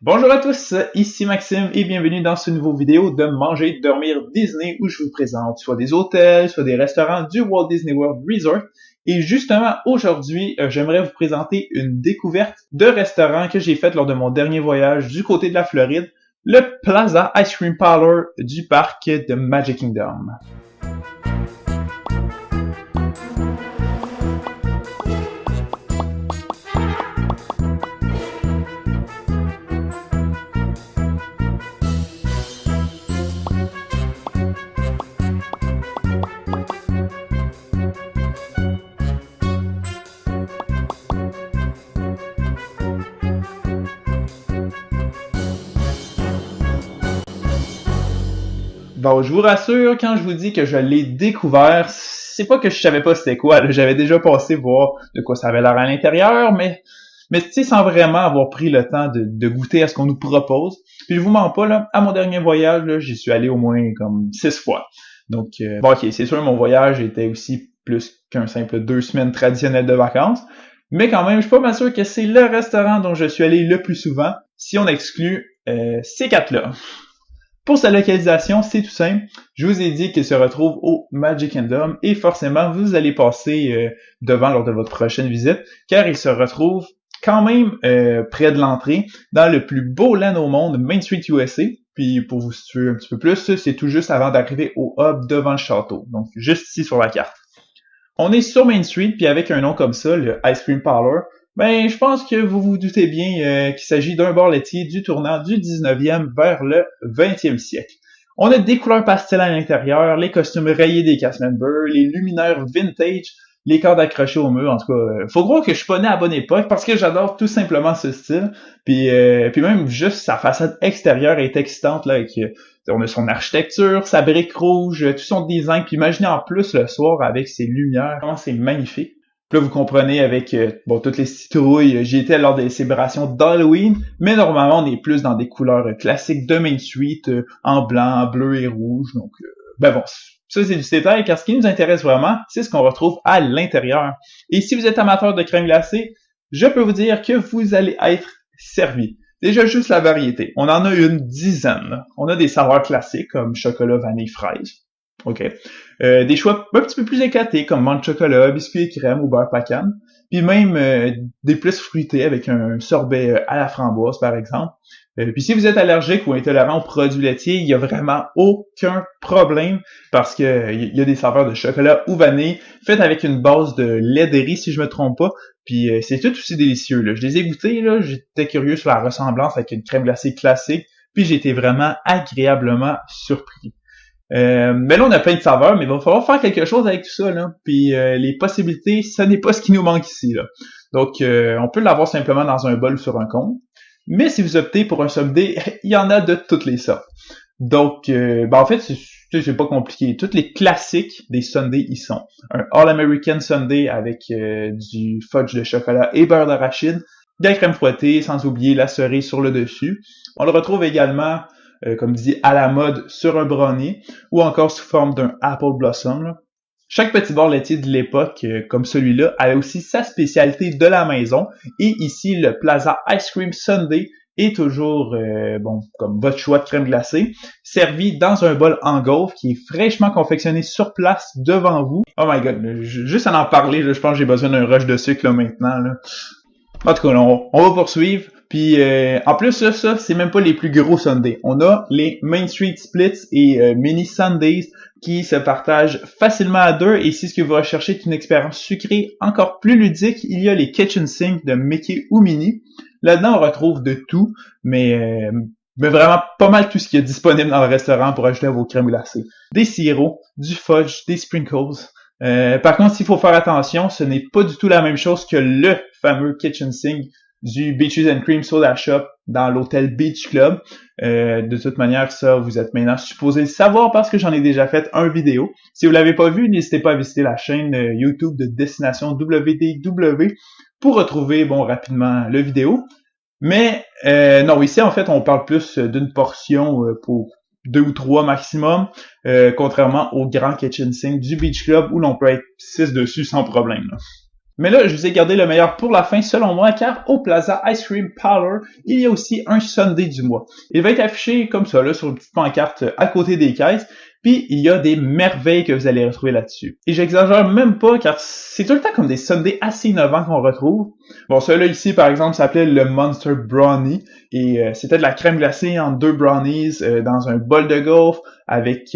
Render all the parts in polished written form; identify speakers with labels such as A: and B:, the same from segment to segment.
A: Bonjour à tous, ici Maxime et bienvenue dans ce nouveau vidéo de Manger, Dormir Disney où je vous présente soit des hôtels, soit des restaurants du Walt Disney World Resort. Et justement, aujourd'hui, j'aimerais vous présenter une découverte de restaurant que j'ai faite lors de mon dernier voyage du côté de la Floride, le Plaza Ice Cream Parlor du parc de Magic Kingdom. Bon, je vous rassure, quand je vous dis que je l'ai découvert, c'est pas que je savais pas c'était quoi, là. J'avais déjà passé voir de quoi ça avait l'air à l'intérieur, mais tu sais, sans vraiment avoir pris le temps de goûter à ce qu'on nous propose. Puis je vous mens pas, là, à mon dernier voyage, là, j'y suis allé au moins comme 6 fois. Donc, bon, ok, c'est sûr, mon voyage était aussi plus qu'un simple 2 semaines traditionnelles de vacances, mais quand même, je suis pas mal sûr que c'est le restaurant dont je suis allé le plus souvent, si on exclut ces 4-là. Pour sa localisation, c'est tout simple. Je vous ai dit qu'il se retrouve au Magic Kingdom et forcément, vous allez passer devant lors de votre prochaine visite car il se retrouve quand même près de l'entrée dans le plus beau land au monde, Main Street USA. Puis pour vous situer un petit peu plus, c'est tout juste avant d'arriver au hub devant le château. Donc juste ici sur la carte. On est sur Main Street puis avec un nom comme ça, le Ice Cream Parlor, ben, je pense que vous vous doutez bien qu'il s'agit d'un bar laitier du tournant du 19e vers le 20e siècle. On a des couleurs pastel à l'intérieur, les costumes rayés des cast members, les luminaires vintage, les cordes accrochées au mur. En tout cas, faut croire que je suis pas né à la bonne époque parce que j'adore tout simplement ce style. Puis même juste sa façade extérieure est excitante là avec on a son architecture, sa brique rouge, tout son design. Puis imaginez en plus le soir avec ses lumières, comment c'est magnifique. Puis là, vous comprenez avec toutes les citrouilles, j'y étais lors des célébrations d'Halloween, mais normalement, on est plus dans des couleurs classiques de Main Street, en blanc, bleu et rouge. Donc, bon, ça c'est du détail, car ce qui nous intéresse vraiment, c'est ce qu'on retrouve à l'intérieur. Et si vous êtes amateur de crème glacée, je peux vous dire que vous allez être servi. Déjà, juste la variété. On en a une dizaine. On a des saveurs classiques comme chocolat, vanille, fraise. OK. Des choix un petit peu plus éclatés comme menthe chocolat, biscuit et crème ou beurre pecan. Puis même des plus fruités avec un sorbet à la framboise, par exemple. Puis si vous êtes allergique ou intolérant aux produits laitiers, il y a vraiment aucun problème parce que il y a des saveurs de chocolat ou vanille faites avec une base de lait de riz, si je me trompe pas. Puis c'est tout aussi délicieux, là. Je les ai goûtés, là. J'étais curieux sur la ressemblance avec une crème glacée classique. Puis j'ai été vraiment agréablement surpris. Mais là, on a plein de saveurs, mais il va falloir faire quelque chose avec tout ça, là. Puis les possibilités, ça n'est pas ce qui nous manque ici, là. Donc, on peut l'avoir simplement dans un bol ou sur un cône. Mais si vous optez pour un sundae, il y en a de toutes les sortes. Donc, en fait, c'est pas compliqué. Tous les classiques des sundaes y sont. Un All-American Sundae avec du fudge de chocolat et beurre d'arachide, de la crème fouettée, sans oublier la cerise sur le dessus. On le retrouve également comme dit, à la mode sur un brownie, ou encore sous forme d'un apple blossom. Là. Chaque petit bar laitier de l'époque, comme celui-là, a aussi sa spécialité de la maison, et ici, le Plaza Ice Cream Sundae est toujours, comme votre choix de crème glacée, servi dans un bol en gaufre qui est fraîchement confectionné sur place devant vous. Oh my god, juste à en parler, là, je pense que j'ai besoin d'un rush de sucre là, maintenant. Là. En tout cas, on va poursuivre. Puis en plus, ça, c'est même pas les plus gros sundaes. On a les Main Street Splits et Mini Sundaes qui se partagent facilement à deux. Et si ce que vous recherchez est une expérience sucrée encore plus ludique, il y a les Kitchen Sink de Mickey ou Minnie. Là-dedans, on retrouve de tout, mais vraiment pas mal tout ce qui est disponible dans le restaurant pour ajouter à vos crèmes glacées. Des sirops, du fudge, des sprinkles. Par contre, s'il faut faire attention, ce n'est pas du tout la même chose que le fameux Kitchen Sink du Beaches and Cream Soda Shop dans l'hôtel Beach Club. De toute manière, ça, vous êtes maintenant supposé le savoir parce que j'en ai déjà fait un vidéo. Si vous l'avez pas vu, n'hésitez pas à visiter la chaîne YouTube de Destination WDW pour retrouver, rapidement le vidéo. Mais non, ici, en fait, on parle plus d'une portion pour 2 ou 3 maximum, contrairement au grand Kitchen Sink du Beach Club où l'on peut être 6 dessus sans problème. Là. Mais là, je vous ai gardé le meilleur pour la fin, selon moi, car au Plaza Ice Cream Parlor, il y a aussi un Sundae du mois. Il va être affiché comme ça, là, sur une petite pancarte à côté des caisses, puis il y a des merveilles que vous allez retrouver là-dessus. Et j'exagère même pas, car c'est tout le temps comme des sundaes assez innovants qu'on retrouve. Bon, celui-là ici, par exemple, s'appelait le Monster Brownie, et c'était de la crème glacée en 2 brownies dans un bol de gaufre, avec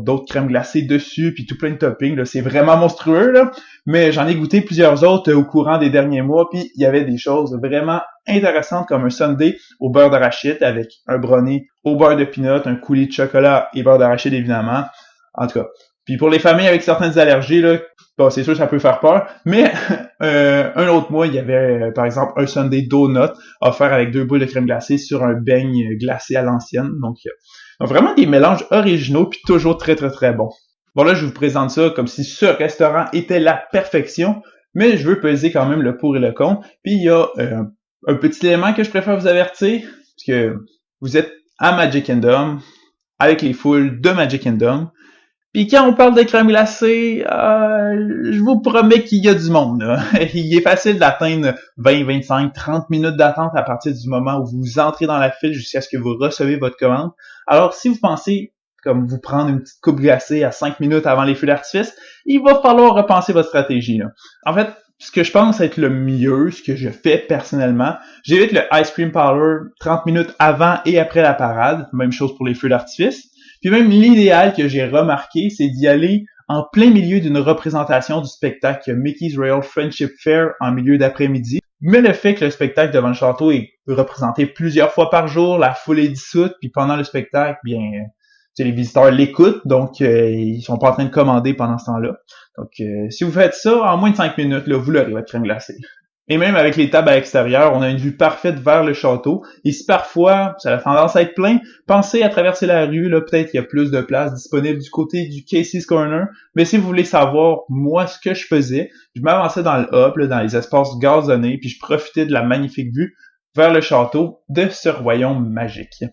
A: d'autres crèmes glacées dessus, puis tout plein de toppings, là. C'est vraiment monstrueux, là. Mais j'en ai goûté plusieurs autres au courant des derniers mois, puis il y avait des choses vraiment intéressantes comme un sundae au beurre d'arachide avec un brownie au beurre de peanut, un coulis de chocolat et beurre d'arachide évidemment. En tout cas. Puis pour les familles avec certaines allergies, là, bon, c'est sûr que ça peut faire peur, mais un autre mois, il y avait par exemple un sundae donut offert avec 2 boules de crème glacée sur un beigne glacé à l'ancienne. Donc vraiment des mélanges originaux puis toujours très très très bons. Bon là, je vous présente ça comme si ce restaurant était la perfection, mais je veux peser quand même le pour et le contre. Puis il y a un petit élément que je préfère vous avertir, parce que vous êtes à Magic Kingdom, avec les foules de Magic Kingdom. Puis quand on parle de crème glacée, je vous promets qu'il y a du monde, là. Il est facile d'atteindre 20, 25, 30 minutes d'attente à partir du moment où vous entrez dans la file jusqu'à ce que vous recevez votre commande. Alors si vous pensez comme vous prendre une petite coupe glacée à 5 minutes avant les feux d'artifice, il va falloir repenser votre stratégie, là. En fait, ce que je pense être le mieux, ce que je fais personnellement, j'évite le Ice Cream Parlor 30 minutes avant et après la parade, même chose pour les feux d'artifice. Puis même l'idéal que j'ai remarqué, c'est d'y aller en plein milieu d'une représentation du spectacle Mickey's Royal Friendship Fair en milieu d'après-midi. Mais le fait que le spectacle devant le château est représenté plusieurs fois par jour, la foule est dissoute, puis pendant le spectacle, bien, les visiteurs l'écoutent, donc ils sont pas en train de commander pendant ce temps-là. Donc si vous faites ça, en moins de 5 minutes, là, vous l'aurez votre crème glacée. Et même avec les tables à l'extérieur, on a une vue parfaite vers le château. Et si parfois ça a tendance à être plein, pensez à traverser la rue, là, peut-être qu'il y a plus de place disponible du côté du Casey's Corner. Mais si vous voulez savoir, moi, ce que je faisais, je m'avançais dans le hub, là, dans les espaces gazonnés, puis je profitais de la magnifique vue vers le château de ce royaume magique.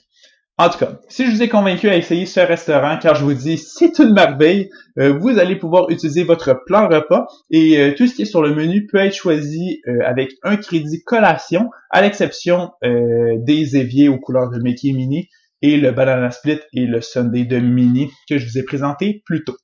A: En tout cas, si je vous ai convaincu à essayer ce restaurant, car je vous dis, c'est une merveille, vous allez pouvoir utiliser votre plan repas et tout ce qui est sur le menu peut être choisi avec un crédit collation, à l'exception des éviers aux couleurs de Mickey et Minnie et le banana split et le sundae de Minnie que je vous ai présenté plus tôt.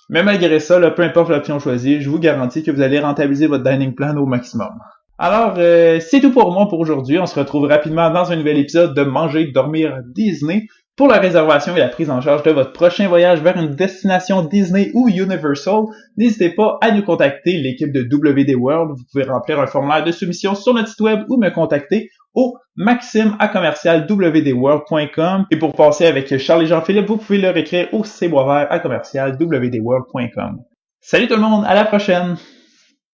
A: Mais malgré ça, là, peu importe l'option choisie, je vous garantis que vous allez rentabiliser votre dining plan au maximum. Alors, c'est tout pour moi pour aujourd'hui. On se retrouve rapidement dans un nouvel épisode de Manger, Dormir, Disney. Pour la réservation et la prise en charge de votre prochain voyage vers une destination Disney ou Universal, n'hésitez pas à nous contacter, l'équipe de WD World. Vous pouvez remplir un formulaire de soumission sur notre site web ou me contacter au maxime@wdworld.com. Et pour passer avec Charles et Jean-Philippe, vous pouvez leur écrire au cboisvert@wdworld.com. Salut tout le monde, à la prochaine!